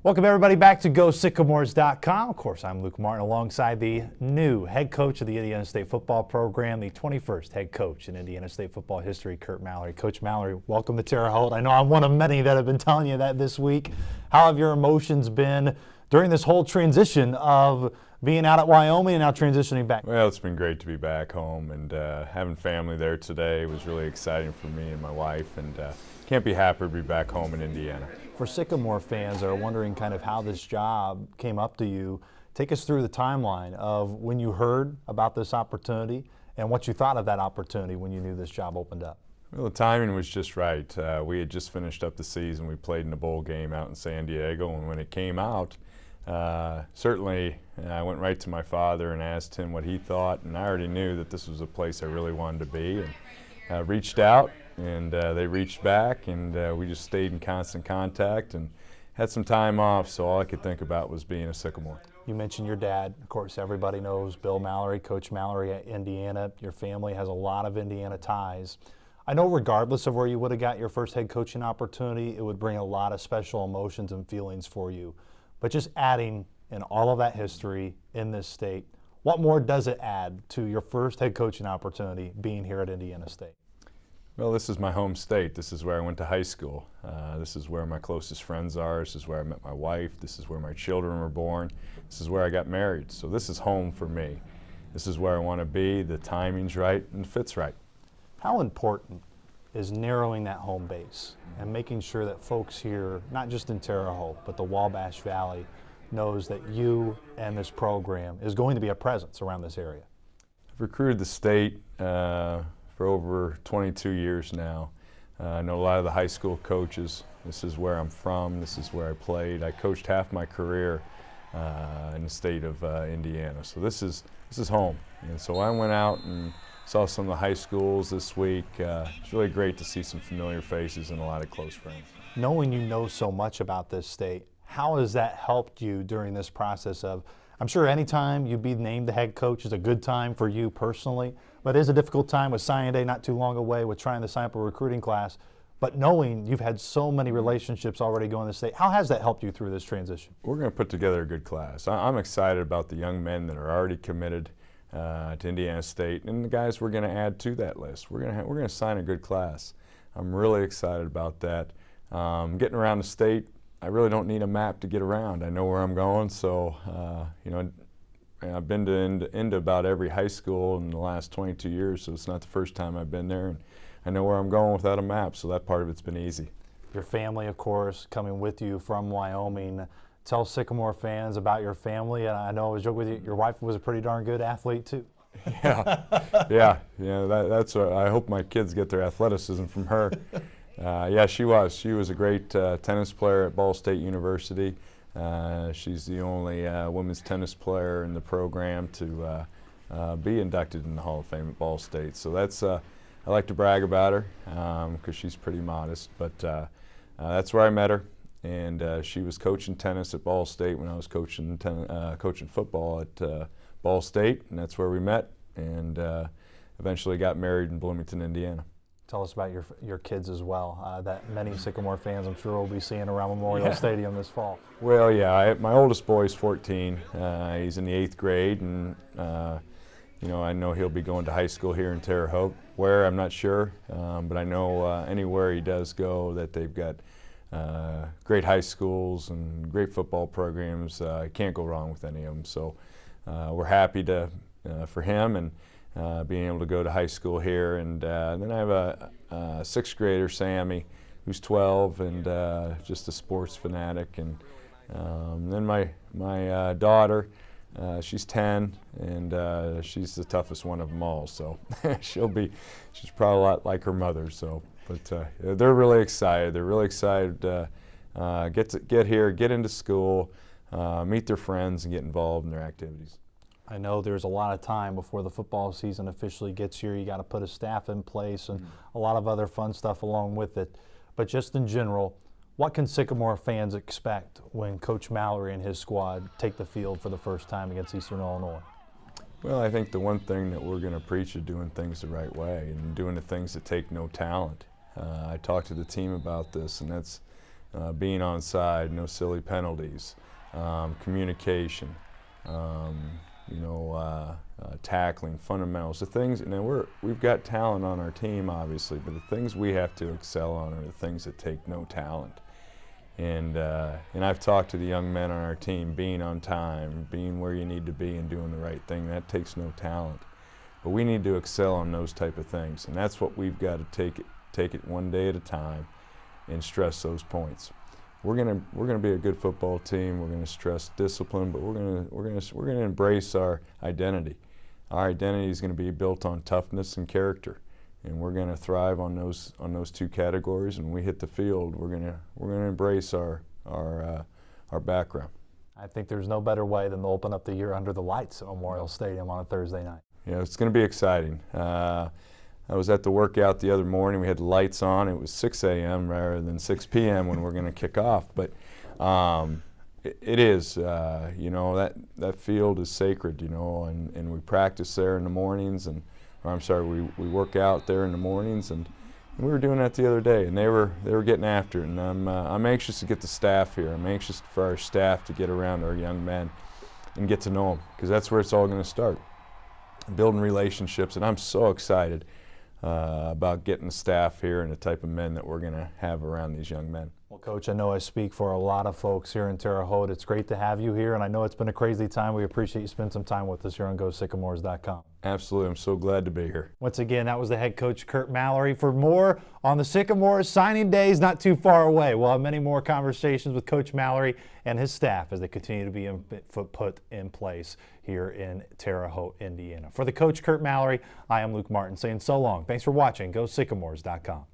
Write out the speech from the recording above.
Welcome everybody back to GoSycamores.com. Of course, I'm Luke Martin alongside the new head coach of the Indiana State football program, the 21st head coach in Indiana State football history, Curt Mallory. Coach Mallory, welcome to Terre Haute. I know I'm one of many that have been telling you that this week. How have your emotions been during this whole transition of being out at Wyoming and now transitioning back? Well, it's been great to be back home, and having family there today was really exciting for me and my wife, and can't be happier to be back home in Indiana. For Sycamore fans that are wondering kind of how this job came up to you, take us through the timeline of when you heard about this opportunity and what you thought of that opportunity when you knew this job opened up. Well, the timing was just right. We had just finished up the season. We played in a bowl game out in San Diego, and when it came out, certainly I went right to my father and asked him what he thought, and I already knew that this was a place I really wanted to be, and reached out, and they reached back, and we just stayed in constant contact and had some time off, so all I could think about was being a Sycamore. You mentioned your dad. Of course, everybody knows Bill Mallory, Coach Mallory at Indiana. Your family has a lot of Indiana ties. I know regardless of where you would have got your first head coaching opportunity, it would bring a lot of special emotions and feelings for you. But just adding in all of that history in this state, what more does it add to your first head coaching opportunity being here at Indiana State? Well, this is my home state. This is where I went to high school. This is where my closest friends are. This is where I met my wife. This is where my children were born. This is where I got married. So this is home for me. This is where I want to be. The timing's right and it fits right. How important is narrowing that home base and making sure that folks here, not just in Terre Haute, but the Wabash Valley, knows that you and this program is going to be a presence around this area? I've recruited the state for over 22 years now. I know a lot of the high school coaches. This is where I'm from. This is where I played. I coached half my career in the state of Indiana. So this is home. And so I went out and saw some of the high schools this week. It's really great to see some familiar faces and a lot of close friends. Knowing you know so much about this state, how has that helped you during this process of, I'm sure anytime you be named the head coach is a good time for you personally, but it is a difficult time with signing day not too long away with trying to sign up a recruiting class, but knowing you've had so many relationships already going to the state, how has that helped you through this transition? We're going to put together a good class. I'm excited about the young men that are already committed to Indiana State, and the guys we're going to add to that list. We're going to sign a good class. I'm really excited about that. Getting around the state, I really don't need a map to get around. I know where I'm going, so I've been into about every high school in the last 22 years, so it's not the first time I've been there, and I know where I'm going without a map, so that part of it's been easy. Your family, of course, coming with you from Wyoming. Tell Sycamore fans about your family, and I know I was joking with you, your wife was a pretty darn good athlete too. Yeah. That's I hope my kids get their athleticism from her. Yeah, she was. She was a great tennis player at Ball State University. She's the only women's tennis player in the program to be inducted in the Hall of Fame at Ball State. So that's I like to brag about her because she's pretty modest. But that's where I met her. And she was coaching tennis at Ball State when I was coaching football at Ball State, and that's where we met, and eventually got married in Bloomington, Indiana. Tell us about your kids as well, that many Sycamore fans I'm sure will be seeing around Memorial Stadium this fall. Well, yeah, my oldest boy is 14. He's in the 8th grade, and I know he'll be going to high school here in Terre Haute. Where, I'm not sure, but I know anywhere he does go that they've got great high schools and great football programs. Can't go wrong with any of them. So we're happy for him and being able to go to high school here. And then I have a 6th grader, Sammy, who's 12 and just a sports fanatic. And then my daughter, she's 10, and she's the toughest one of them all. So she's probably a lot like her mother. So. But they're really excited. They're really excited to get here, get into school, meet their friends, and get involved in their activities. I know there's a lot of time before the football season officially gets here. You got to put a staff in place and a lot of other fun stuff along with it. But just in general, what can Sycamore fans expect when Coach Mallory and his squad take the field for the first time against Eastern Illinois? Well, I think the one thing that we're going to preach is doing things the right way and doing the things that take no talent. I talked to the team about this, and that's being on side, no silly penalties, communication, tackling, fundamentals, the things. Now we've got talent on our team, obviously, but the things we have to excel on are the things that take no talent. And I've talked to the young men on our team, being on time, being where you need to be and doing the right thing, that takes no talent. But we need to excel on those type of things, and that's what we've got to take it one day at a time and stress those points. We're gonna be a good football team. We're gonna stress discipline, but we're gonna embrace our identity. Our identity is going to be built on toughness and character, and we're going to thrive on those two categories. And when we hit the field, we're going to embrace our background. I think there's no better way than to open up the year under the lights at Memorial Stadium on a Thursday night. Yeah, it's going to be exciting. I was at the workout the other morning. We had the lights on. It was 6 a.m. rather than 6 p.m. when we're going to kick off. But it is, that field is sacred, and we practice there in the mornings, we work out there in the mornings, and we were doing that the other day, and they were getting after it. And I'm anxious to get the staff here. I'm anxious for our staff to get around our young men and get to know them, because that's where it's all going to start, building relationships. And I'm so excited about getting the staff here and the type of men that we're going to have around these young men. Well, Coach, I know I speak for a lot of folks here in Terre Haute. It's great to have you here, and I know it's been a crazy time. We appreciate you spending some time with us here on GoSycamores.com. Absolutely. I'm so glad to be here. Once again, that was the head coach, Curt Mallory. For more on the Sycamores, signing day is not too far away. We'll have many more conversations with Coach Mallory and his staff as they continue to be put in place here in Terre Haute, Indiana. For the coach, Curt Mallory, I am Luke Martin saying so long. Thanks for watching GoSycamores.com.